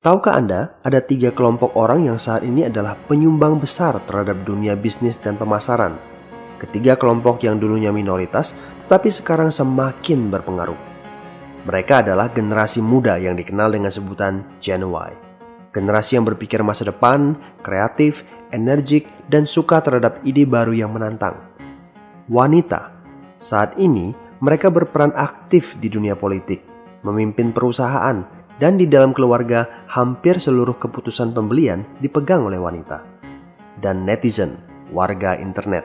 Tahukah Anda, ada 3 kelompok orang yang saat ini adalah penyumbang besar terhadap dunia bisnis dan pemasaran. Ketiga kelompok yang dulunya minoritas, tetapi sekarang semakin berpengaruh. Mereka adalah generasi muda yang dikenal dengan sebutan Gen Y. Generasi yang berpikir masa depan, kreatif, energik, dan suka terhadap ide baru yang menantang. Wanita, saat ini mereka berperan aktif di dunia politik, memimpin perusahaan, dan di dalam keluarga hampir seluruh keputusan pembelian dipegang oleh wanita. Dan netizen, warga internet.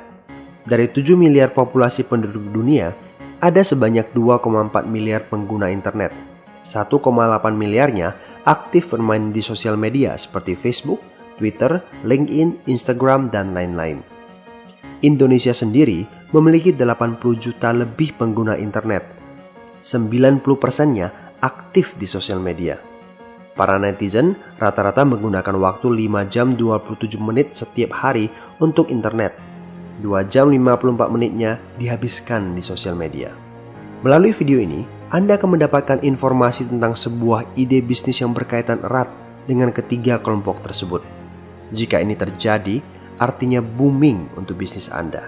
Dari 7 miliar populasi penduduk dunia, ada sebanyak 2,4 miliar pengguna internet. 1,8 miliarnya aktif bermain di sosial media seperti Facebook, Twitter, LinkedIn, Instagram, dan lain-lain. Indonesia sendiri memiliki 80 juta lebih pengguna internet. 90%-nya aktif di sosial media. Para netizen rata-rata menggunakan waktu 5 jam 27 menit setiap hari untuk internet. 2 jam 54 menitnya dihabiskan di sosial media. Melalui video ini, Anda akan mendapatkan informasi tentang sebuah ide bisnis yang berkaitan erat dengan ketiga kelompok tersebut. Jika ini terjadi, artinya booming untuk bisnis Anda.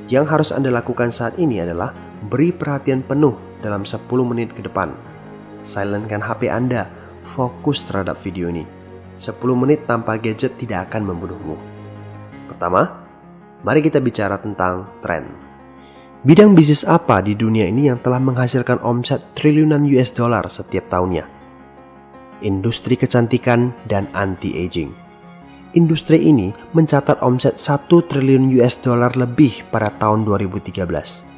Yang harus Anda lakukan saat ini adalah beri perhatian penuh dalam 10 menit ke depan. Silentkan HP Anda, fokus terhadap video ini. 10 menit tanpa gadget tidak akan membunuhmu. Pertama, mari kita bicara tentang tren. Bidang bisnis apa di dunia ini yang telah menghasilkan omset triliunan US dollar setiap tahunnya? Industri kecantikan dan anti-aging. Industri ini mencatat omset 1 triliun US dollar lebih pada tahun 2013.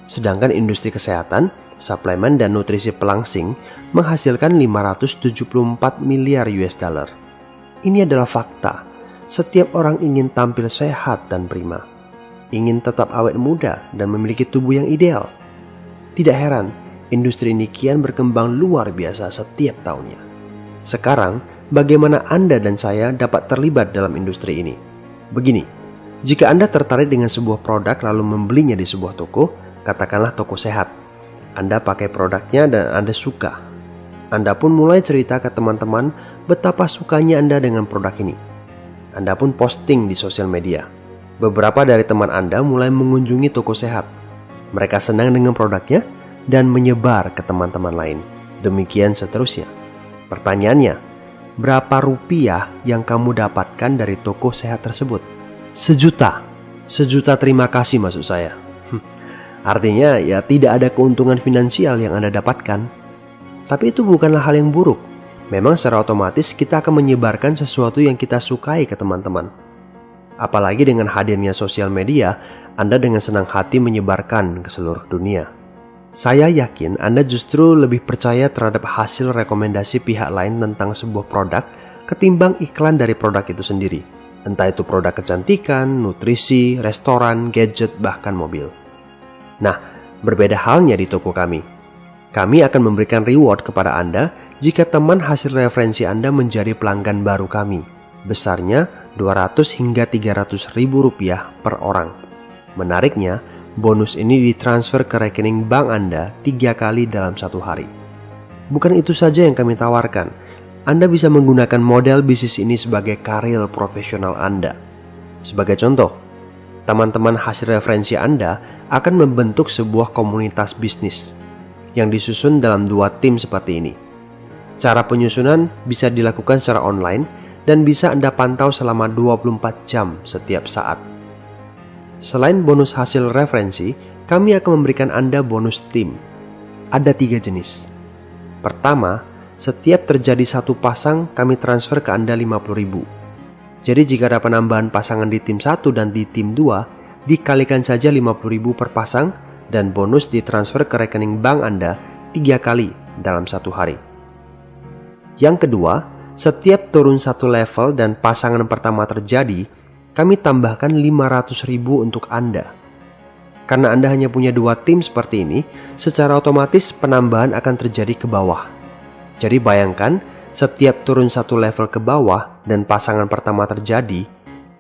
Sedangkan industri kesehatan, suplemen dan nutrisi pelangsing menghasilkan 574 miliar US dollar. Ini adalah fakta. Setiap orang ingin tampil sehat dan prima. Ingin tetap awet muda dan memiliki tubuh yang ideal. Tidak heran, industri ini kian berkembang luar biasa setiap tahunnya. Sekarang, bagaimana Anda dan saya dapat terlibat dalam industri ini? Begini, jika Anda tertarik dengan sebuah produk lalu membelinya di sebuah toko, katakanlah toko sehat. Anda pakai produknya dan Anda suka. Anda pun mulai cerita ke teman-teman betapa sukanya Anda dengan produk ini. Anda pun posting di sosial media. Beberapa dari teman Anda mulai mengunjungi toko sehat. Mereka senang dengan produknya dan menyebar ke teman-teman lain. Demikian seterusnya. Pertanyaannya, berapa rupiah yang kamu dapatkan dari toko sehat tersebut? 1 juta. 1 juta terima kasih maksud saya. Artinya ya tidak ada keuntungan finansial yang Anda dapatkan. Tapi itu bukanlah hal yang buruk. Memang secara otomatis kita akan menyebarkan sesuatu yang kita sukai ke teman-teman. Apalagi dengan hadirnya sosial media, Anda dengan senang hati menyebarkan ke seluruh dunia. Saya yakin Anda justru lebih percaya terhadap hasil rekomendasi pihak lain tentang sebuah produk ketimbang iklan dari produk itu sendiri. Entah itu produk kecantikan, nutrisi, restoran, gadget, bahkan mobil. Nah, berbeda halnya di toko kami. Kami akan memberikan reward kepada Anda jika teman hasil referensi Anda menjadi pelanggan baru kami. Besarnya 200 hingga 300 ribu rupiah per orang. Menariknya, bonus ini ditransfer ke rekening bank Anda 3 kali dalam 1 hari. Bukan itu saja yang kami tawarkan. Anda bisa menggunakan model bisnis ini sebagai karir profesional Anda. Sebagai contoh, teman-teman hasil referensi Anda akan membentuk sebuah komunitas bisnis yang disusun dalam 2 tim seperti ini. Cara penyusunan bisa dilakukan secara online dan bisa Anda pantau selama 24 jam setiap saat. Selain bonus hasil referensi, kami akan memberikan Anda bonus tim. Ada 3 jenis. Pertama, setiap terjadi 1 pasang, kami transfer ke Anda 50.000. Jadi jika ada penambahan pasangan di tim 1 dan di tim 2, dikalikan saja 50.000 per pasang dan bonus ditransfer ke rekening bank Anda 3 kali dalam 1 hari. Yang kedua, setiap turun 1 level dan pasangan pertama terjadi, kami tambahkan 500.000 untuk Anda. Karena Anda hanya punya 2 tim seperti ini, secara otomatis penambahan akan terjadi ke bawah. Jadi bayangkan, setiap turun 1 level ke bawah dan pasangan pertama terjadi,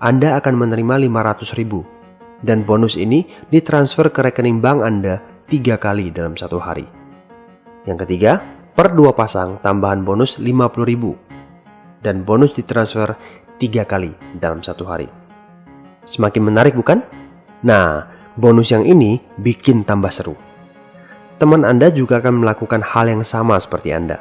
Anda akan menerima 500.000. Dan bonus ini ditransfer ke rekening bank Anda 3 kali dalam 1 hari. Yang ketiga, per 2 pasang tambahan bonus 50.000. dan bonus ditransfer 3 kali dalam satu hari. Semakin menarik bukan? Nah, bonus yang ini bikin tambah seru. Teman Anda juga akan melakukan hal yang sama seperti Anda.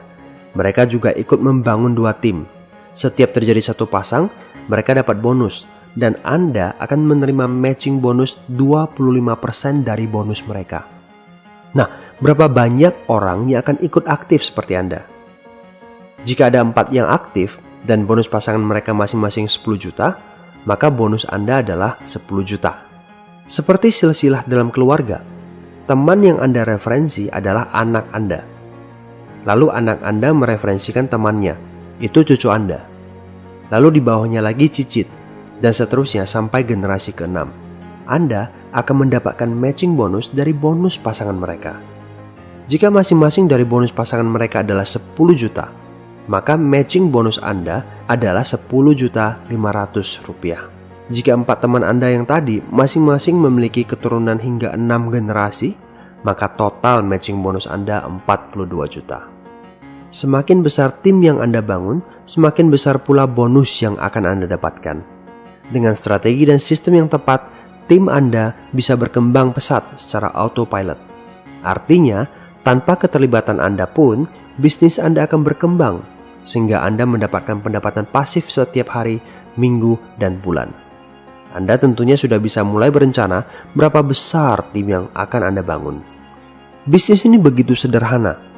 Mereka juga ikut membangun 2 tim. Setiap terjadi satu pasang, mereka dapat bonus, dan Anda akan menerima matching bonus 25% dari bonus mereka. Nah, berapa banyak orang yang akan ikut aktif seperti Anda? Jika ada 4 yang aktif dan bonus pasangan mereka masing-masing 10 juta, maka bonus Anda adalah 10 juta. Seperti silsilah dalam keluarga, teman yang Anda referensi adalah anak Anda. Lalu anak Anda mereferensikan temannya, itu cucu Anda. Lalu di bawahnya lagi cicit, dan seterusnya sampai generasi ke-6. Anda akan mendapatkan matching bonus dari bonus pasangan mereka. Jika masing-masing dari bonus pasangan mereka adalah 10 juta, maka matching bonus Anda adalah 10.500.000 rupiah. Jika 4 teman Anda yang tadi masing-masing memiliki keturunan hingga 6 generasi, maka total matching bonus Anda 42 juta. Semakin besar tim yang Anda bangun, semakin besar pula bonus yang akan Anda dapatkan. Dengan strategi dan sistem yang tepat, tim Anda bisa berkembang pesat secara autopilot. Artinya, tanpa keterlibatan Anda pun, bisnis Anda akan berkembang, sehingga Anda mendapatkan pendapatan pasif setiap hari, minggu, dan bulan. Anda tentunya sudah bisa mulai berencana berapa besar tim yang akan Anda bangun. Bisnis ini begitu sederhana.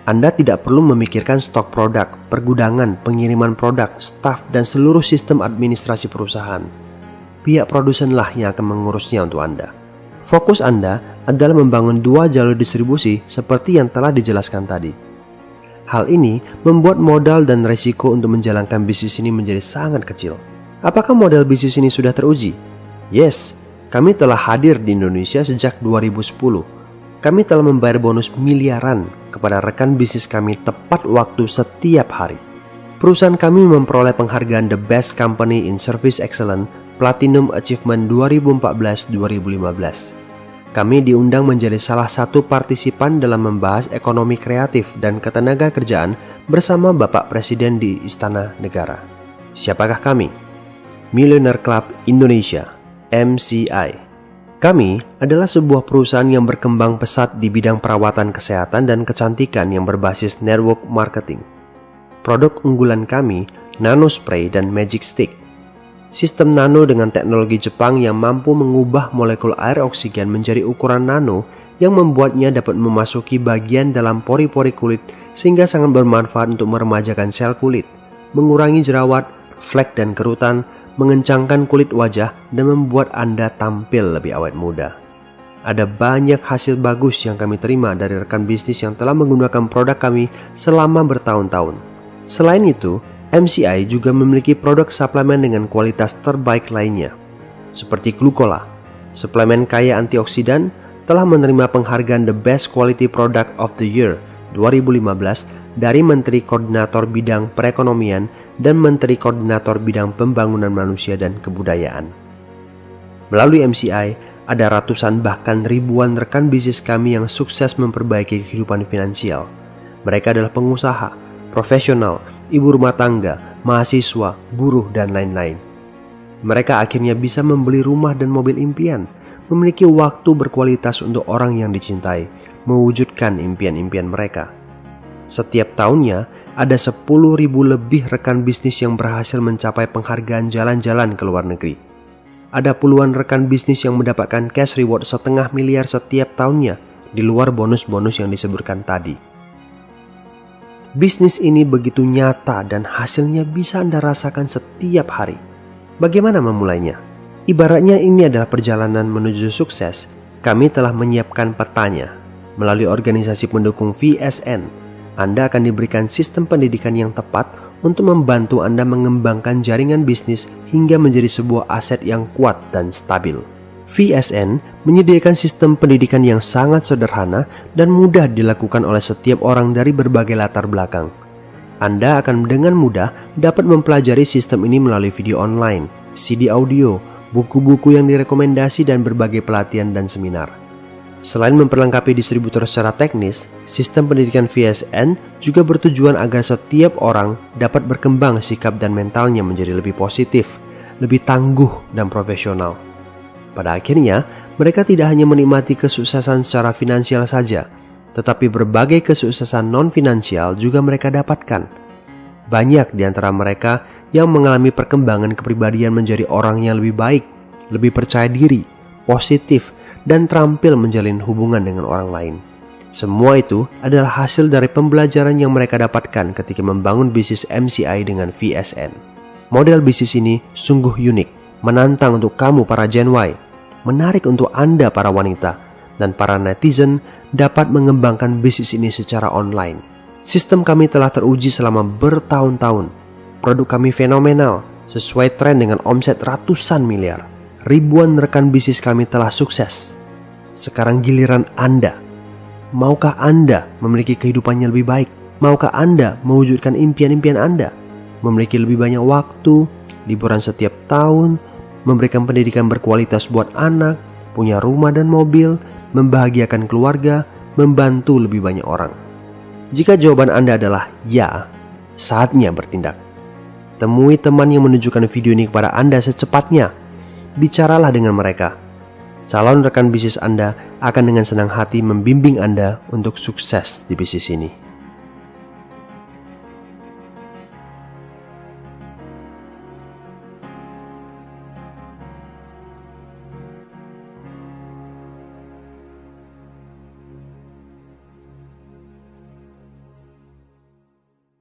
Anda tidak perlu memikirkan stok produk, pergudangan, pengiriman produk, staf, dan seluruh sistem administrasi perusahaan. Pihak produsenlah yang akan mengurusnya untuk Anda. Fokus Anda adalah membangun 2 jalur distribusi seperti yang telah dijelaskan tadi. Hal ini membuat modal dan resiko untuk menjalankan bisnis ini menjadi sangat kecil. Apakah model bisnis ini sudah teruji? Yes, kami telah hadir di Indonesia sejak 2010. Kami telah membayar bonus miliaran kepada rekan bisnis kami tepat waktu setiap hari. Perusahaan kami memperoleh penghargaan The Best Company in Service Excellence Platinum Achievement 2014-2015. Kami diundang menjadi salah satu partisipan dalam membahas ekonomi kreatif dan ketenaga kerjaan bersama Bapak Presiden di Istana Negara. Siapakah kami? Millionaire Club Indonesia, MCI. Kami adalah sebuah perusahaan yang berkembang pesat di bidang perawatan kesehatan dan kecantikan yang berbasis network marketing. Produk unggulan kami, Nano Spray dan Magic Stick. Sistem nano dengan teknologi Jepang yang mampu mengubah molekul air oksigen menjadi ukuran nano yang membuatnya dapat memasuki bagian dalam pori-pori kulit sehingga sangat bermanfaat untuk meremajakan sel kulit, mengurangi jerawat, flek dan kerutan, mengencangkan kulit wajah, dan membuat Anda tampil lebih awet muda. Ada banyak hasil bagus yang kami terima dari rekan bisnis yang telah menggunakan produk kami selama bertahun-tahun. Selain itu, MCI juga memiliki produk suplemen dengan kualitas terbaik lainnya, seperti Glucola. Suplemen kaya antioksidan telah menerima penghargaan The Best Quality Product of the Year 2015 dari Menteri Koordinator Bidang Perekonomian dan Menteri Koordinator Bidang Pembangunan Manusia dan Kebudayaan. Melalui MCI, ada ratusan bahkan ribuan rekan bisnis kami yang sukses memperbaiki kehidupan finansial. Mereka adalah pengusaha, profesional, ibu rumah tangga, mahasiswa, buruh, dan lain-lain. Mereka akhirnya bisa membeli rumah dan mobil impian, memiliki waktu berkualitas untuk orang yang dicintai, mewujudkan impian-impian mereka. Setiap tahunnya, ada 10.000 lebih rekan bisnis yang berhasil mencapai penghargaan jalan-jalan ke luar negeri. Ada puluhan rekan bisnis yang mendapatkan cash reward 500 miliar setiap tahunnya, di luar bonus-bonus yang disebutkan tadi. Bisnis ini begitu nyata dan hasilnya bisa Anda rasakan setiap hari. Bagaimana memulainya? Ibaratnya ini adalah perjalanan menuju sukses. Kami telah menyiapkan petanya. Melalui organisasi pendukung VSN, Anda akan diberikan sistem pendidikan yang tepat untuk membantu Anda mengembangkan jaringan bisnis hingga menjadi sebuah aset yang kuat dan stabil. VSN menyediakan sistem pendidikan yang sangat sederhana dan mudah dilakukan oleh setiap orang dari berbagai latar belakang. Anda akan dengan mudah dapat mempelajari sistem ini melalui video online, CD audio, buku-buku yang direkomendasi, dan berbagai pelatihan dan seminar. Selain memperlengkapi distributor secara teknis, sistem pendidikan VSN juga bertujuan agar setiap orang dapat berkembang sikap dan mentalnya menjadi lebih positif, lebih tangguh dan profesional. Pada akhirnya, mereka tidak hanya menikmati kesuksesan secara finansial saja, tetapi berbagai kesuksesan non-finansial juga mereka dapatkan. Banyak di antara mereka yang mengalami perkembangan kepribadian menjadi orang yang lebih baik, lebih percaya diri, positif, dan terampil menjalin hubungan dengan orang lain. Semua itu adalah hasil dari pembelajaran yang mereka dapatkan ketika membangun bisnis MCI dengan VSN. Model bisnis ini sungguh unik, menantang untuk kamu para Gen Y, menarik untuk Anda para wanita, dan para netizen dapat mengembangkan bisnis ini secara online. Sistem kami telah teruji selama bertahun-tahun. Produk kami fenomenal, sesuai tren dengan omset ratusan miliar. Ribuan rekan bisnis kami telah sukses. Sekarang giliran Anda. Maukah Anda memiliki kehidupan yang lebih baik? Maukah Anda mewujudkan impian-impian Anda? Memiliki lebih banyak waktu, liburan setiap tahun, memberikan pendidikan berkualitas buat anak, punya rumah dan mobil, membahagiakan keluarga, membantu lebih banyak orang. Jika jawaban Anda adalah ya, saatnya bertindak. Temui teman yang menunjukkan video ini kepada Anda secepatnya. Bicaralah dengan mereka. Calon rekan bisnis Anda akan dengan senang hati membimbing Anda untuk sukses di bisnis ini.